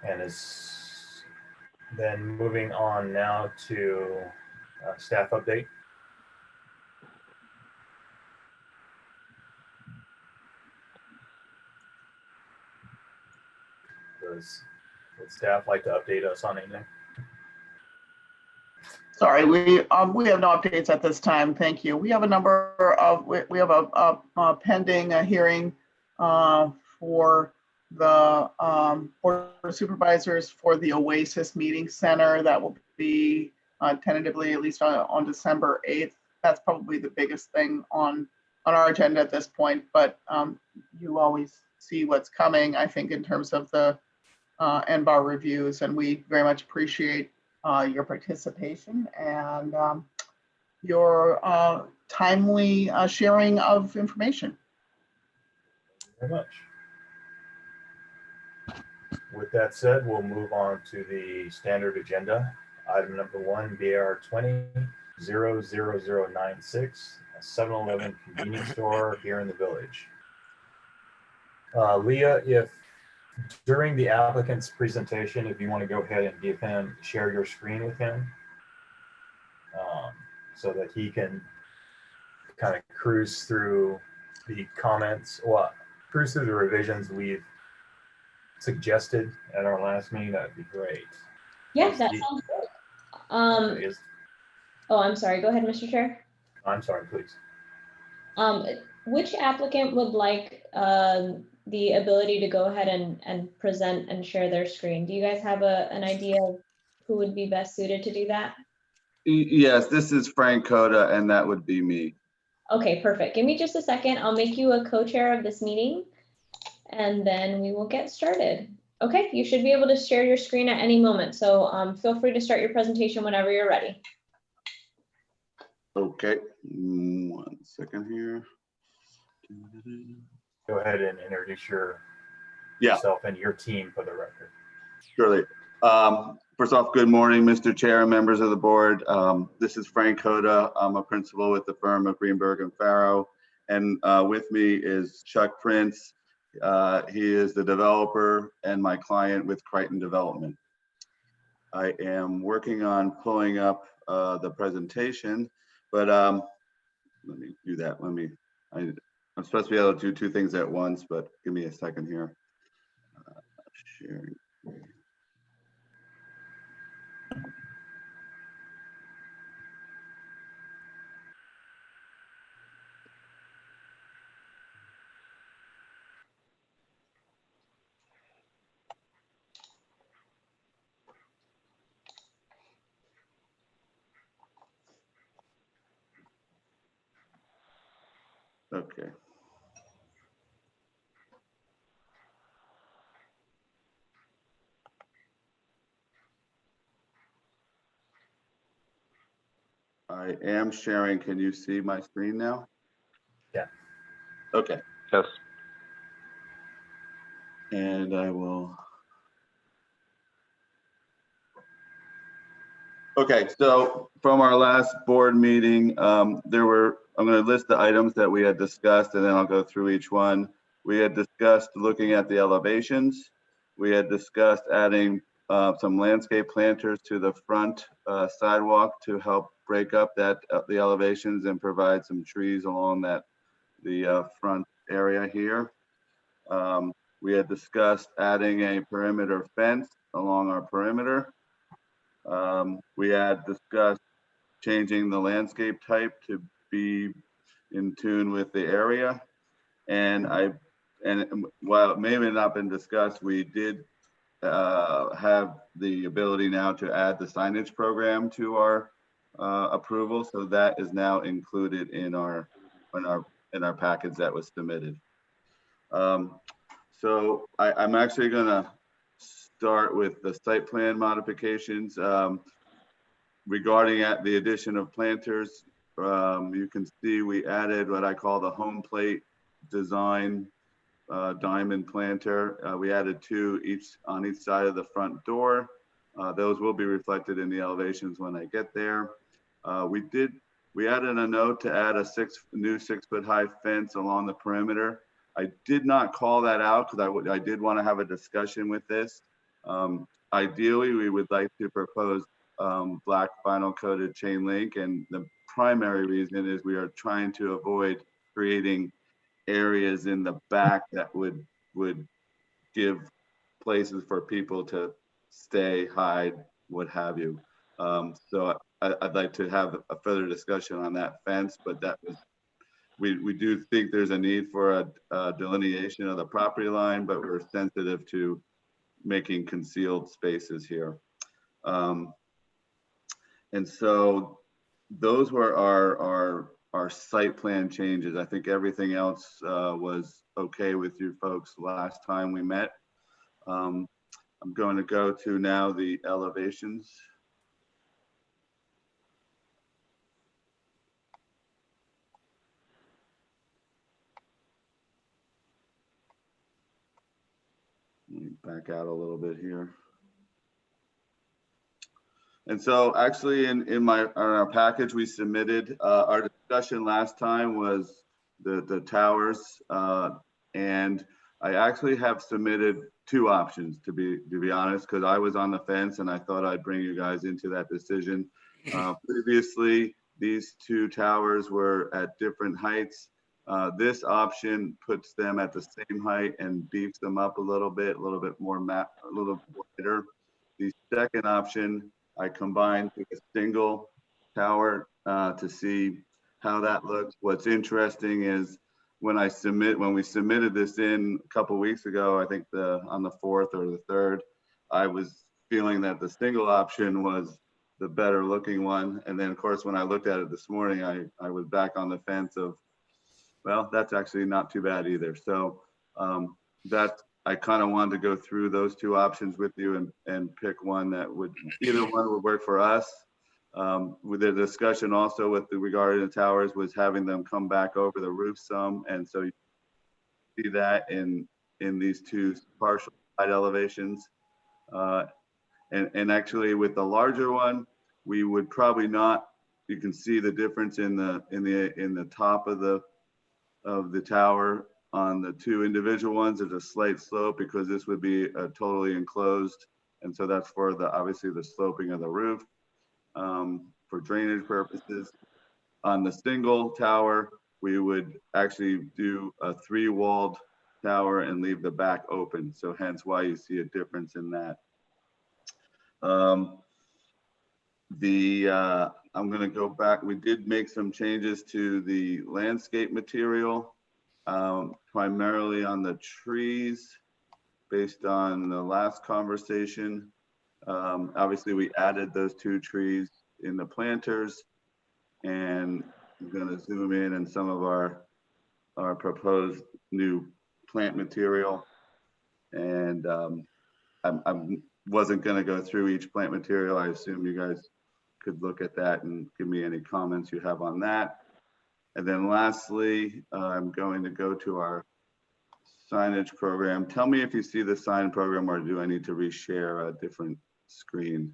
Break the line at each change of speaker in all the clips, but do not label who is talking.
And is then moving on now to staff update. Would staff like to update us on anything?
Sorry, we have no updates at this time. Thank you. We have a number of we have a pending hearing for the Board of Supervisors for the Oasis Meeting Center. That will be tentatively at least on December 8th. That's probably the biggest thing on our agenda at this point. But you always see what's coming, I think, in terms of the NBAR reviews, and we very much appreciate your participation and your timely sharing of information.
Thank you very much. With that said, we'll move on to the standard agenda. Item number 1, BAR 20-00096, a 7-Eleven convenience store here in the village. Leah, if during the applicant's presentation, if you want to go ahead and give him, share your screen with him so that he can kind of cruise through the comments, cruise through the revisions we've suggested at our last meeting, that'd be great.
Yeah, that sounds good. Oh, I'm sorry. Go ahead, Mr. Chair.
I'm sorry, please.
Which applicant would like the ability to go ahead and present and share their screen? Do you guys have an idea of who would be best suited to do that?
Yes, this is Frank Coda, and that would be me.
Okay, perfect. Give me just a second. I'll make you a co-chair of this meeting, and then we will get started. Okay, you should be able to share your screen at any moment. So feel free to start your presentation whenever you're ready.
Okay, 1 second here.
Go ahead and introduce yourself and your team for the record.
Surely. First off, good morning, Mr. Chair and members of the board. This is Frank Coda. I'm a principal with the firm of Greenberg and Farrow. And with me is Chuck Prince. He is the developer and my client with Crichton Development. I am working on pulling up the presentation, but let me do that. I'm supposed to be able to do 2 things at once, but give me a second here. Sharing. Okay. I am sharing. Can you see my screen now?
Yeah.
Okay.
Yes.
And I will. Okay, so from our last board meeting, I'm going to list the items that we had discussed, and then I'll go through each one. We had discussed looking at the elevations. We had discussed adding some landscape planters to the front sidewalk to help break up the elevations and provide some trees along the front area here. We had discussed adding a perimeter fence along our perimeter. We had discussed changing the landscape type to be in tune with the area. And while it may have not been discussed, we did have the ability now to add the signage program to our approval. So that is now included in our package that was submitted. So I'm actually gonna start with the site plan modifications. Regarding the addition of planters, you can see we added what I call the home plate design diamond planter. We added 2 on each side of the front door. Those will be reflected in the elevations when I get there. We added a note to add a new 6-foot high fence along the perimeter. I did not call that out because I did want to have a discussion with this. Ideally, we would like to propose black vinyl coated chain link, and the primary reason is we are trying to avoid creating areas in the back that would give places for people to stay, hide, what have you. So I'd like to have a further discussion on that fence, but that was, we do think there's a need for a delineation of the property line, but we're sensitive to making concealed spaces here. And so those were our site plan changes. I think everything else was okay with you folks last time we met. I'm going to go to now the elevations. Let me back out a little bit here. And so actually in our package we submitted, our discussion last time was the towers, and I actually have submitted two options to be honest, because I was on the fence and I thought I'd bring you guys into that decision. Previously, these two towers were at different heights. This option puts them at the same height and beefs them up a little bit more a little wider. The second option I combined with a single tower to see how that looks. What's interesting is when we submitted this in a couple weeks ago, I think on the 4th or the 3rd, I was feeling that the single option was the better looking one. And then of course, when I looked at it this morning, I was back on the fence of, well, that's actually not too bad either. So I kind of wanted to go through those two options with you and pick one that either one would work for us. With the discussion also with regarding the towers was having them come back over the roof some. And so you see that in these two partial side elevations. And actually with the larger one, we would probably not, you can see the difference in the top of the tower. On the two individual ones, there's a slight slope because this would be totally enclosed. And so that's for obviously the sloping of the roof for drainage purposes. On the single tower, we would actually do a 3-walled tower and leave the back open. So hence why you see a difference in that. I'm gonna go back. We did make some changes to the landscape material. Primarily on the trees based on the last conversation. Obviously we added those 2 trees in the planters, and I'm going to zoom in on some of our proposed new plant material. And I wasn't going to go through each plant material. I assume you guys could look at that and give me any comments you have on that. And then lastly, I'm going to go to our signage program. Tell me if you see the sign program, or do I need to reshare a different screen?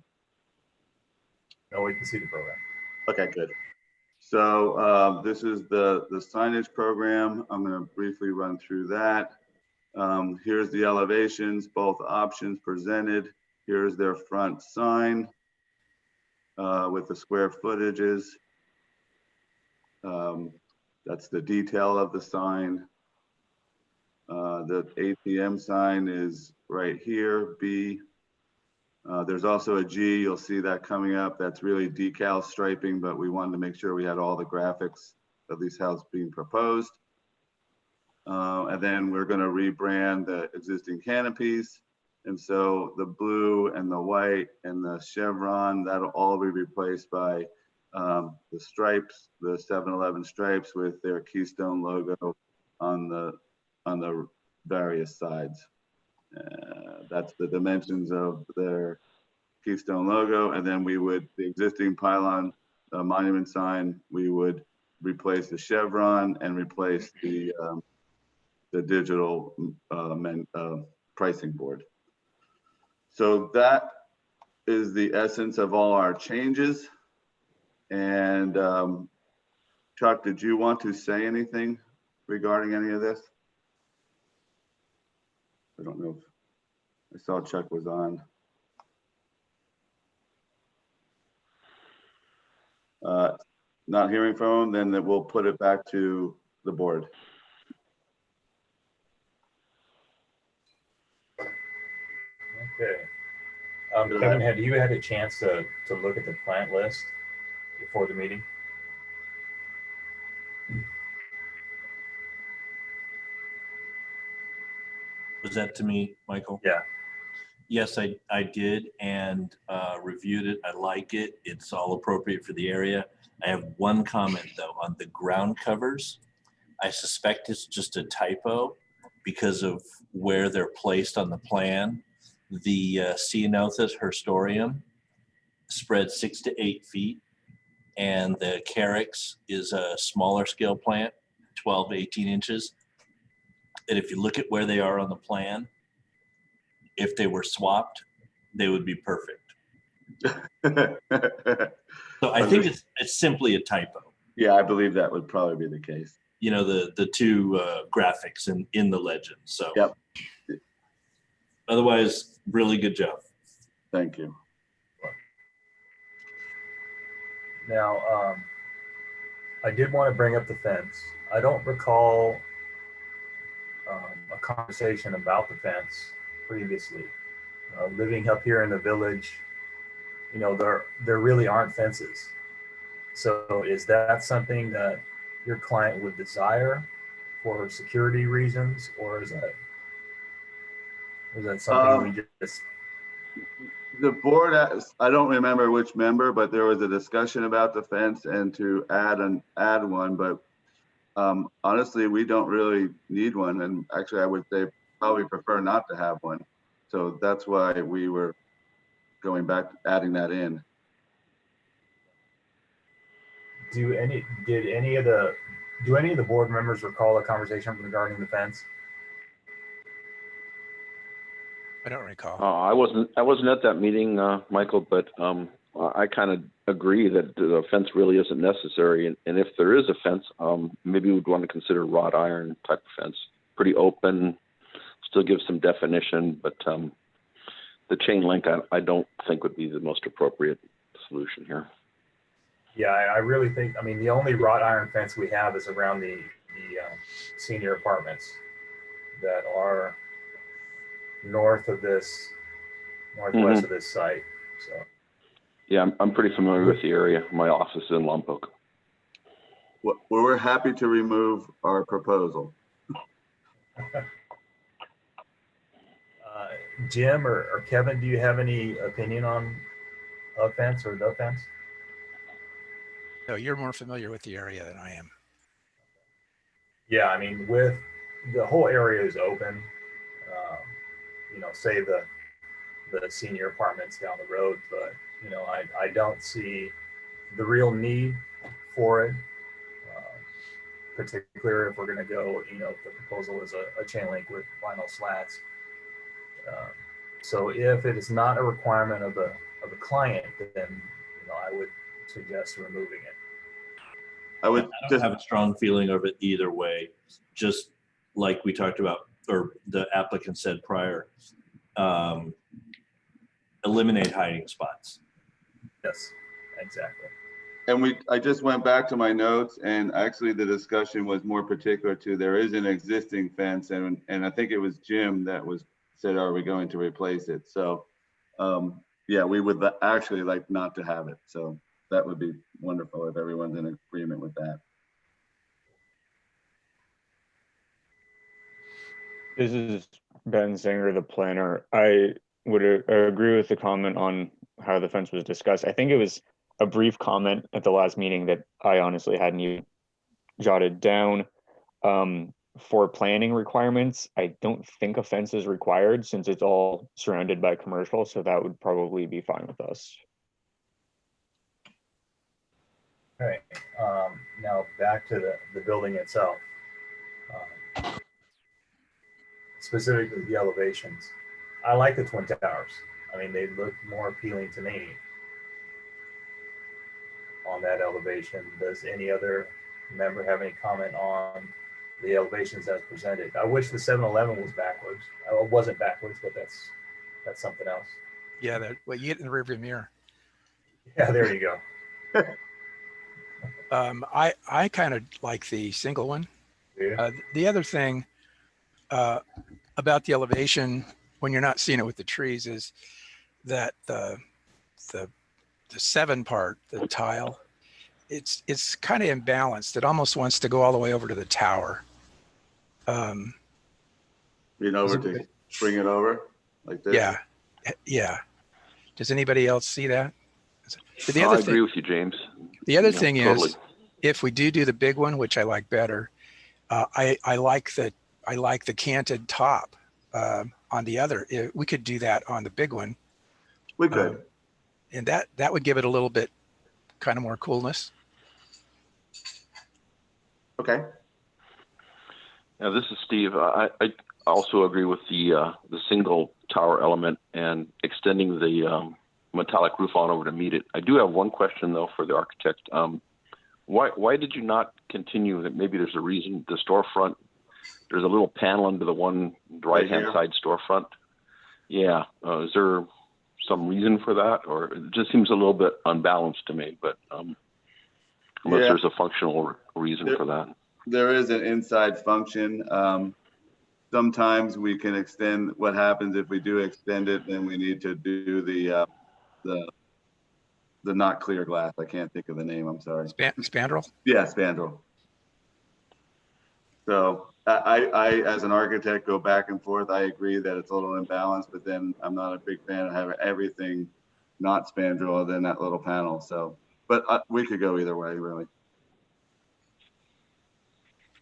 No, we can see the program.
Okay, good. So this is the signage program. I'm going to briefly run through that. Here's the elevations, both options presented. Here's their front sign with the square footages. That's the detail of the sign. The ATM sign is right here, B. There's also a G, you'll see that coming up. That's really decal striping, but we wanted to make sure we had all the graphics of these houses being proposed. And then we're gonna rebrand the existing canopies. And so the blue and the white and the chevron, that'll all be replaced by the stripes, the 7-Eleven stripes with their Keystone logo on the various sides. That's the dimensions of their Keystone logo. And then we would, the existing pylon monument sign, we would replace the chevron and replace the digital pricing board. So that is the essence of all our changes. And Chuck, did you want to say anything regarding any of this? I don't know if I saw Chuck was on. Not hearing from him, then we'll put it back to the board.
Okay. Kevin, have you had a chance to look at the plant list before the meeting?
Was that to me, Michael?
Yeah.
Yes, I did and reviewed it. I like it. It's all appropriate for the area. I have one comment though on the ground covers. I suspect it's just a typo because of where they're placed on the plan. The Ceanothus hirstorium spreads 6 to 8 feet, and the Carex is a smaller scale plant, 12 to 18 inches. And if you look at where they are on the plan, if they were swapped, they would be perfect. So I think it's simply a typo.
Yeah, I believe that would probably be the case.
You know, the two graphics in the legend. So
Yep.
Otherwise, really good job.
Thank you.
Now, I did want to bring up the fence. I don't recall a conversation about the fence previously. Living up here in the village, you know, there really aren't fences. So is that something that your client would desire for security reasons, or is that something we just?
The board, I don't remember which member, but there was a discussion about the fence and to add one, but honestly, we don't really need one. And actually, I would say probably prefer not to have one. So that's why we were going back, adding that in.
Do any of the board members recall a conversation regarding the fence?
I don't recall.
I wasn't at that meeting, Michael, but I kind of agree that the fence really isn't necessary. And if there is a fence, maybe we'd want to consider wrought iron type of fence. Pretty open, still gives some definition, but the chain link I don't think would be the most appropriate solution here.
Yeah, I really think, I mean, the only wrought iron fence we have is around the senior apartments that are northwest of this site. So
yeah, I'm pretty familiar with the area. My office is in Lompoc.
Well, we're happy to remove our proposal.
Jim or Kevin, do you have any opinion on a fence or the fence?
No, you're more familiar with the area than I am.
Yeah, I mean, with the whole area is open, you know, say the senior apartments down the road, but you know, I don't see the real need for it, particularly if we're going to go, you know, if the proposal is a chain link with vinyl slats. So if it is not a requirement of the client, then you know, I would suggest removing it.
I would
I don't have a strong feeling of it either way. Just like we talked about, or the applicant said prior, eliminate hiding spots.
Yes, exactly.
And I just went back to my notes, and actually the discussion was more particular to there is an existing fence, and I think it was Jim that said, are we going to replace it? So yeah, we would actually like not to have it. So that would be wonderful if everyone's in agreement with that.
This is Ben Singer, the planner. I would agree with the comment on how the fence was discussed. I think it was a brief comment at the last meeting that I honestly hadn't even jotted down. For planning requirements, I don't think a fence is required since it's all surrounded by commercial, so that would probably be fine with us.
All right, now back to the building itself. Specifically the elevations. I like the Twin Towers. I mean, they look more appealing to me on that elevation. Does any other member have any comment on the elevations as presented? I wish the 7-Eleven was backwards. It wasn't backwards, but that's That's something else.
Yeah, that what you get in the rearview mirror.
Yeah, there you go.
I kind of like the single one.
Yeah.
The other thing about the elevation when you're not seeing it with the trees is that the 7 part, the tile, it's kind of imbalanced. It almost wants to go all the way over to the tower.
You know, to bring it over like this.
Yeah, yeah. Does anybody else see that? The
I
other
agree
thing,
with you, James.
the other
You know,
thing
totally.
is, if we do the big one, which I like better, I like the canted top on the other. We could do that on the big one,
We could.
and that would give it a little bit kind of more coolness.
Okay.
Yeah, this is Steve. I also agree with the single tower element and extending the metallic roof on over to meet it. I do have one question though for the architect. Why did you not continue? That maybe there's a reason. The storefront, there's a little panel under the one right-hand side storefront. Yeah, is there some reason for that, or it just seems a little bit unbalanced to me? But unless there's a functional reason for that.
There is an inside function. Sometimes we can extend. What happens if we do extend it? Then we need to do the not clear glass. I can't think of the name. I'm sorry.
Spandrel.
Yeah, spandrel. So I, as an architect, go back and forth. I agree that it's a little imbalanced, but then I'm not a big fan of having everything not spandrel than that little panel. So, but we could go either way, really.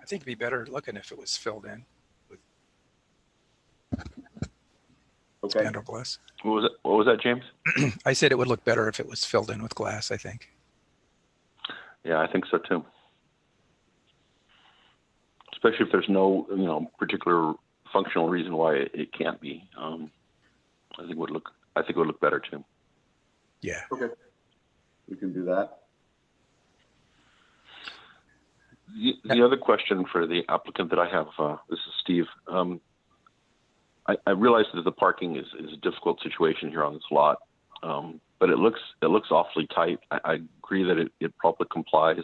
I think it'd be better looking if it was filled in with spandrel glass.
What was that, James?
I said it would look better if it was filled in with glass, I think.
Yeah, I think so too. Especially if there's no, particular functional reason why it can't be. I think it would look better too.
Yeah.
Okay. We can do that.
The other question for the applicant that I have, this is Steve. I realize that the parking is a difficult situation here on this lot, but it looks awfully tight. I agree that it probably complies,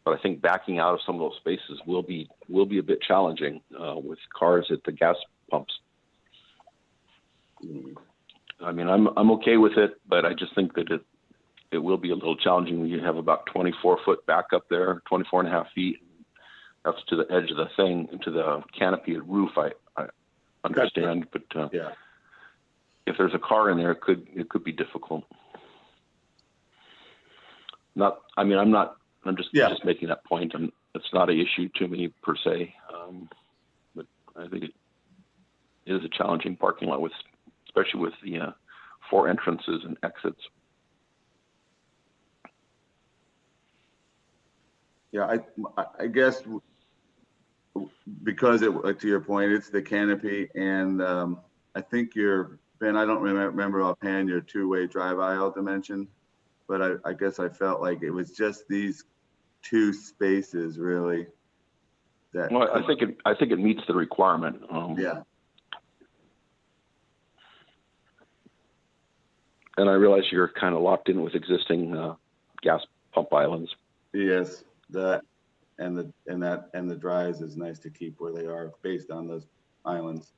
but I think backing out of some of those spaces will be a bit challenging with cars at the gas pumps. I mean, I'm okay with it, but I just think that it will be a little challenging when you have about 24-foot back up there, 24 and a half feet. That's to the edge of the thing, into the canopy roof. I understand, but
yeah,
if there's a car in there, it could be difficult. I'm just making that point. It's not an issue to me per se, but I think it is a challenging parking lot especially with the 4 entrances and exits.
Yeah, I guess because to your point, it's the canopy, and I think Ben, I don't remember offhand your 2-way drive aisle dimension, but I guess I felt like it was just these 2 spaces really.
Well, I think it meets the requirement.
Yeah.
And I realize you're kind of locked in with existing gas pump islands.
Yes, that and the drives is nice to keep where they are based on those islands.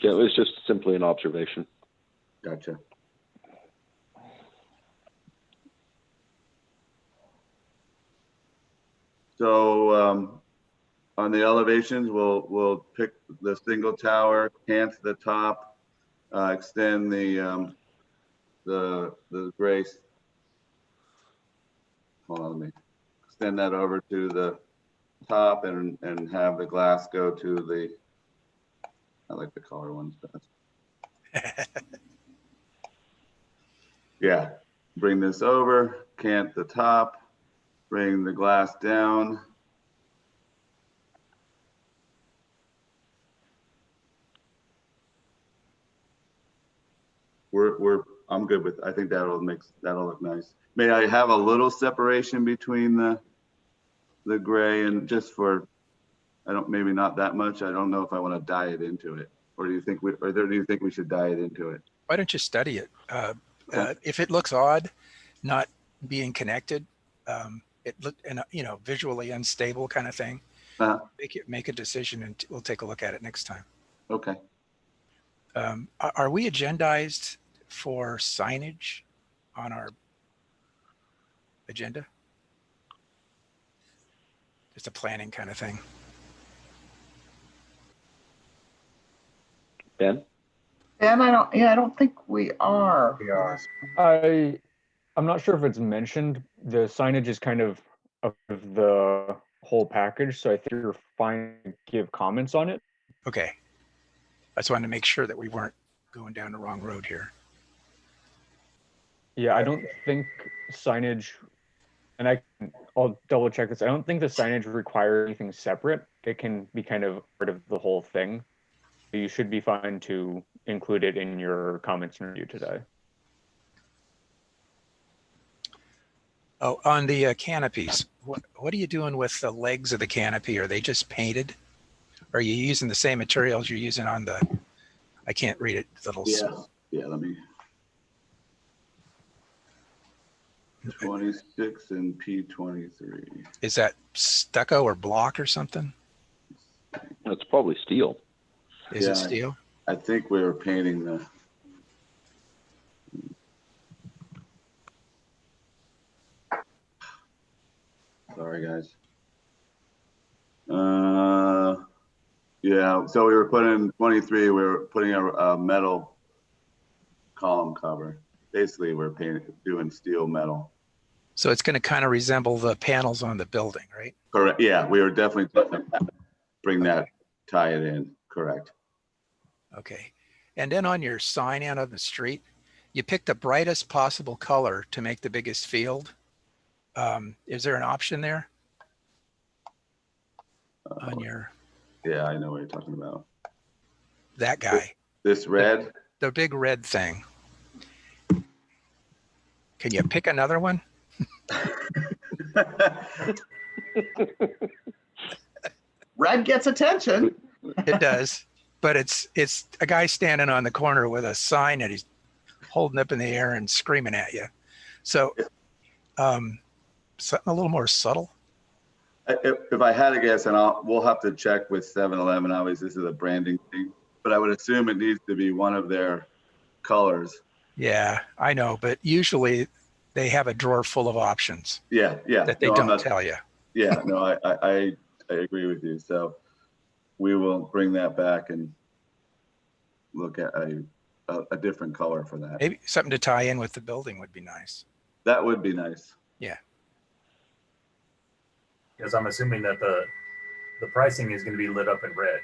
Yeah, it was just simply an observation.
Gotcha. So on the elevations, we'll pick the single tower, cant the top, extend the gray. Hold on, let me extend that over to the top and have the glass go to the. I like the color ones best. Yeah, bring this over, cant the top, bring the glass down. I'm good with, I think that'll look nice. May I have a little separation between the gray and just for maybe not that much. I don't know if I want to diet into it. Or do you think we should diet into it?
Why don't you study it?
Okay.
If it looks odd, not being connected, it look and visually unstable kind of thing, make a decision, and we'll take a look at it next time.
Okay.
Are we agendized for signage on our agenda? Just a planning kind of thing.
Ben?
And I don't think we are.
We are.
I'm not sure if it's mentioned. The signage is kind of the whole package, so I think you're fine to give comments on it.
Okay. I just wanted to make sure that we weren't going down the wrong road here.
Yeah, I don't think signage, and I'll double check this. I don't think the signage requires anything separate. It can be kind of part of the whole thing. You should be fine to include it in your comments and review today.
Oh, on the canopies, what are you doing with the legs of the canopy? Are they just painted? Are you using the same materials you're using on the, I can't read it, little.
Yeah, let me. 26 and P23.
Is that stucco or block or something?
It's probably steel.
Is it steel?
I think we were painting the. Sorry, guys. Yeah, so we were putting 23, we were putting a metal column cover. Basically, we're doing steel metal.
So it's going to kind of resemble the panels on the building, right?
Correct. Yeah, we were definitely bring that, tie it in. Correct.
Okay. And then on your sign out on the street, you picked the brightest possible color to make the biggest field. Is there an option there on your?
Yeah, I know what you're talking about.
That guy.
This red?
The big red thing. Can you pick another one?
Red gets attention.
It does, but it's a guy standing on the corner with a sign that he's holding up in the air and screaming at you. So something a little more subtle.
If I had to guess, and we'll have to check with 7-Eleven, obviously this is a branding thing, but I would assume it needs to be one of their colors.
Yeah, I know, but usually they have a drawer full of options.
Yeah.
That they don't tell you.
Yeah, no, I agree with you. So we will bring that back and look at a different color for that.
Maybe something to tie in with the building would be nice.
That would be nice.
Yeah.
Because I'm assuming that the pricing is going to be lit up in red.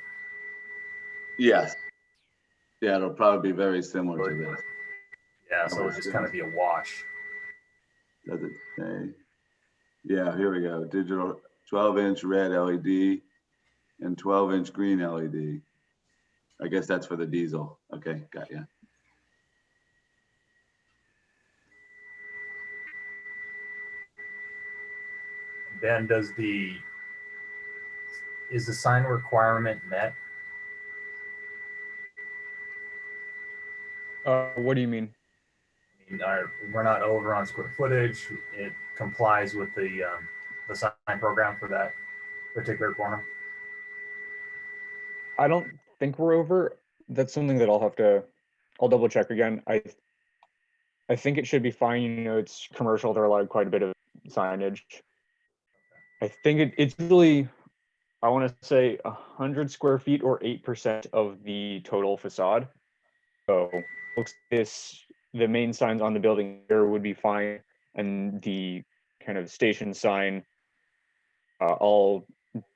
Yes. Yeah, it'll probably be very similar to this.
Yeah, so it'll just kind of be a wash.
Does it say? Yeah, here we go. Digital 12-inch red LED and 12-inch green LED. I guess that's for the diesel. Okay, got you.
Ben, is the sign requirement met?
What do you mean?
I mean, we're not over on square footage. It complies with the sign program for that particular corner.
I don't think we're over. That's something that I'll double check again. I think it should be fine. You know, it's commercial. They're allowed quite a bit of signage. I think it's really, I want to say 100 square feet or 8% of the total facade. So the main signs on the building here would be fine. And the kind of station sign, I'll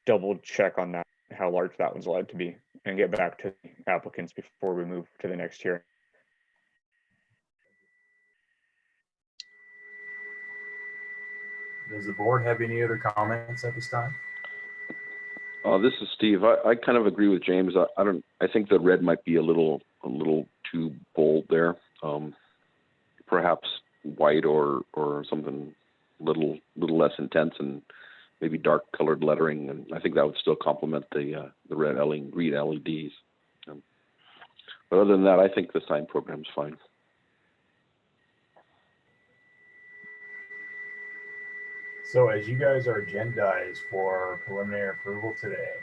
double check on that, how large that one's allowed to be, and get back to the applicants before we move to the next hearing.
Does the board have any other comments at this time?
This is Steve. I kind of agree with James. I think the red might be a little too bold there. Perhaps white or something little less intense and maybe dark colored lettering, and I think that would still complement the red green LEDs. But other than that, I think the sign program's fine.
So as you guys are agendized for preliminary approval today,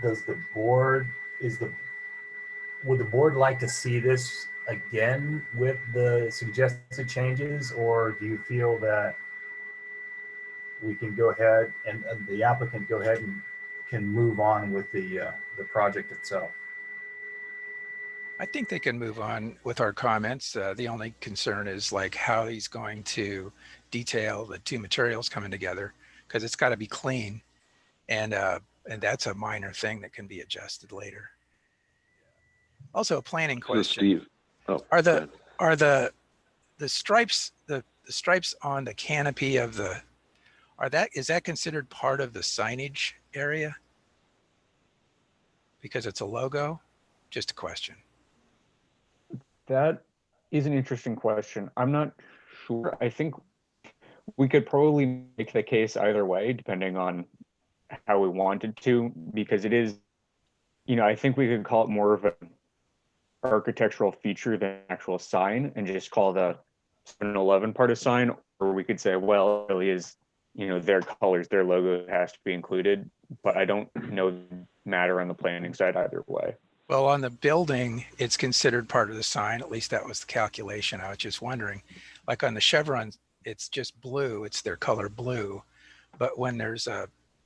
does the board, would the board like to see this again with the suggested changes, or do you feel that we can go ahead and the applicant go ahead and can move on with the project itself?
I think they can move on with our comments. The only concern is like how he's going to detail the two materials coming together, because it's got to be clean, and that's a minor thing that can be adjusted later. Also, a planning
So
question:
Steve, oh,
are
go ahead.
the stripes the stripes on the canopy of the is that considered part of the signage area? Because it's a logo. Just a question.
That is an interesting question. I'm not sure. I think we could probably make the case either way, depending on how we wanted to, because it is, I think we could call it more of an architectural feature than an actual sign, and just call the 7-Eleven part a sign. Or we could say, well, it really is, their colors, their logo has to be included. But I don't know matter on the planning side either way.
Well, on the building, it's considered part of the sign. At least that was the calculation. I was just wondering, like on the chevron, it's just blue. It's their color blue. But when there's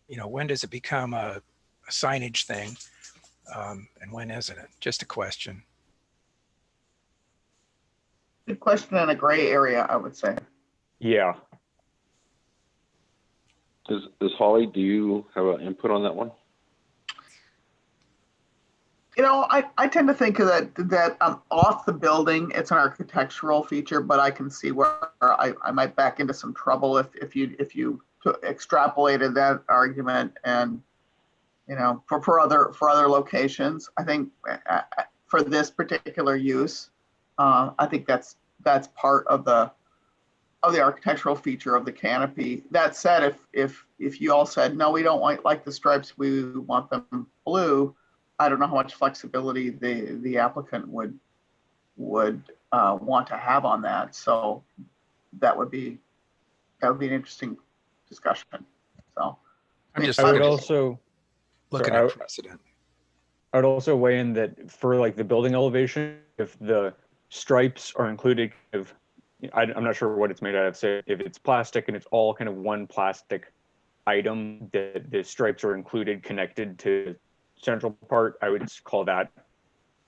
when does it become a signage thing? And when isn't it? Just a question.
Good question in a gray area, I would say.
Yeah.
Is Holly, do you have an input on that one?
I tend to think that off the building, it's an architectural feature, but I can see where I might back into some trouble if you extrapolated that argument and for other locations. I think for this particular use, I think that's part of the architectural feature of the canopy. That said, if you all said no, we don't like the stripes, we want them blue, I don't know how much flexibility the applicant would want to have on that. So that would be an interesting discussion. So
I
would also
looking at precedent.
I would also weigh in that for like the building elevation, if the stripes are included, I'm not sure what it's made out of. Say if it's plastic and it's all kind of one plastic item, the stripes are included, connected to central part, I would call that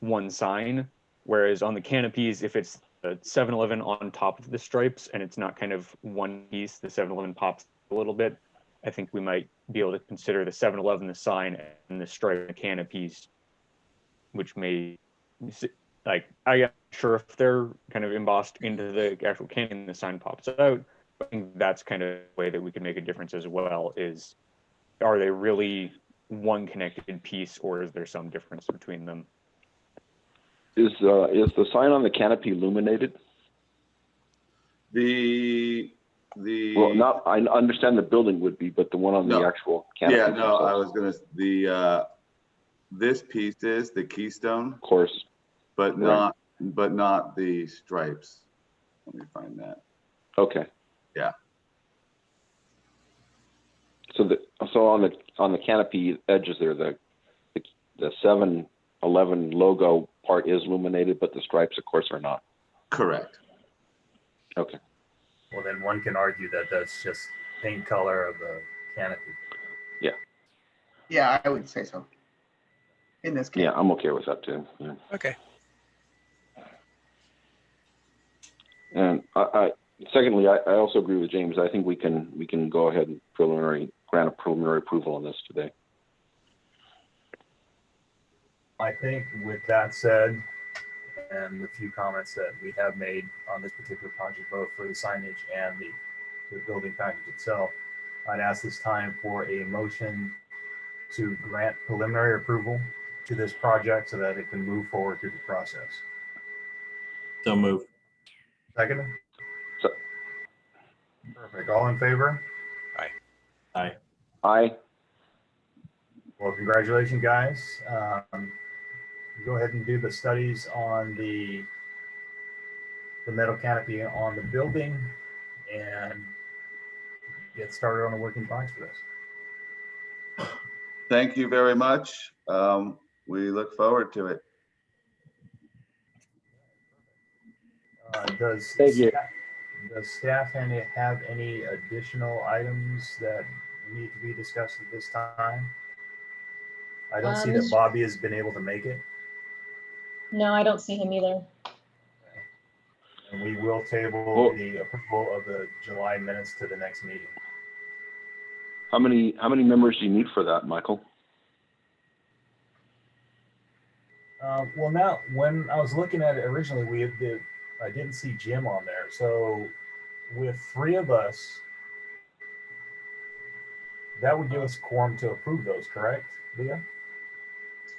one sign. Whereas on the canopies, if it's a 7-Eleven on top of the stripes and it's not kind of one piece, the 7-Eleven pops a little bit, I think we might be able to consider the 7-Eleven the sign and the stripe the canopies, which may, like, I'm not sure if they're kind of embossed into the actual canopy and the sign pops out. I think that's kind of a way that we can make a difference as well, is are they really one connected piece, or is there some difference between them?
Is the sign on the canopy illuminated? Well, not, I understand the building would be, but the one on the actual canopy.
Yeah, no, I was gonna, this piece is the keystone,
Of course.
but
Right.
not the stripes. Let me find that.
Okay.
Yeah.
So on the canopy edges there, the 7-Eleven logo part is illuminated, but the stripes, of course, are not.
Correct.
Okay.
Well, then one can argue that that's just paint color of the canopy.
yeah, I would say so. In this case.
Yeah, I'm okay with that too. Yeah.
Okay.
And secondly, I also agree with James. I think we can go ahead and grant a preliminary approval on this today.
I think with that said, and the few comments that we have made on this particular project, both for the signage and the building package itself, I'd ask this time for a motion to grant preliminary approval to this project so that it can move forward through the process.
So move.
Second? Perfect. All in favor?
Aye.
Aye.
Well, congratulations, guys. Go ahead and do the studies on the metal canopy on the building and get started on the working drawings for this.
Thank you very much. We look forward to it.
Does
Thank you.
staff have any additional items that need to be discussed at this time? I don't see that
Mr.
Bobby has been able to make it,
No, I don't see him either.
and we will table the approval of the July minutes to the next meeting.
How many members do you need for that, Michael?
Well, now when I was looking at it originally, I didn't see Jim on there. So with 3 of us, that would give us quorum to approve those, correct, Leah?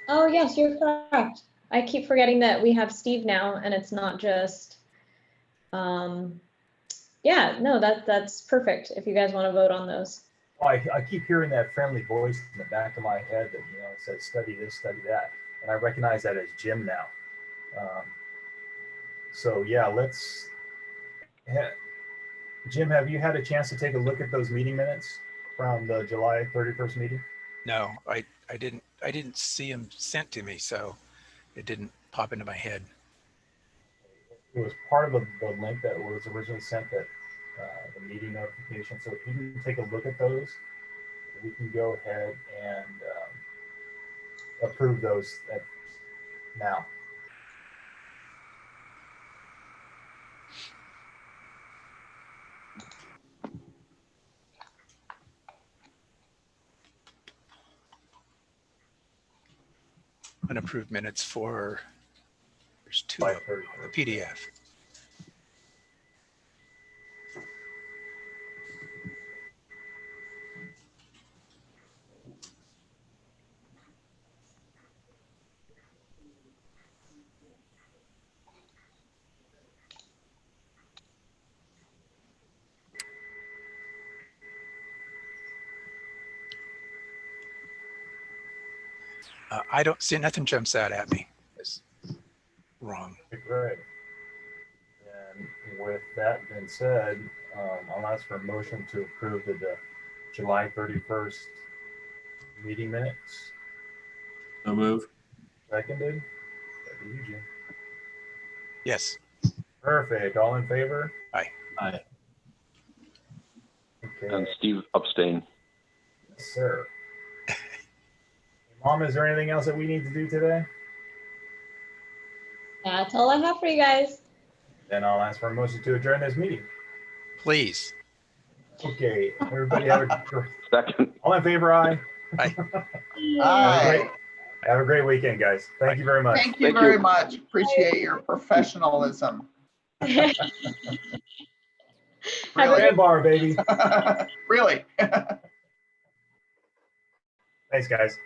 Oh, yes, you're correct. I keep forgetting that we have Steve now and it's not just, yeah, no, that's perfect if you guys want to vote on those.
Well, I keep hearing that friendly voice in the back of my head that, it says study this, study that. And I recognize that as Jim now. So yeah, Jim, have you had a chance to take a look at those meeting minutes from the July 31st meeting?
No, I didn't see them sent to me, so it didn't pop into my head.
It was part of the link that was originally sent, that the meeting notification. So if you can take a look at those, we can go ahead and approve those now.
Unapproved minutes for, there's 2 of them on the PDF. I don't see, nothing jumps out at me. It's wrong.
Great. And with that being said, I'll ask for a motion to approve the July 31st meeting minutes.
So move.
Seconded. That'd be you, Jim.
Yes.
Perfect. All in favor?
Aye.
Okay.
And Steve abstain.
Yes, sir. Mom, is there anything else that we need to do today?
That's all I have for you guys.
Then I'll ask for a motion to adjourn this meeting.
Please.
Okay, everybody have a
Second.
all in favor, aye.
Aye.
Aye.
Have a great weekend, guys. Thank you very much.
Thank you
Thank
very
you.
much. Appreciate your professionalism.
Have
Really.
Sandbar, baby.
Really.
Thanks, guys.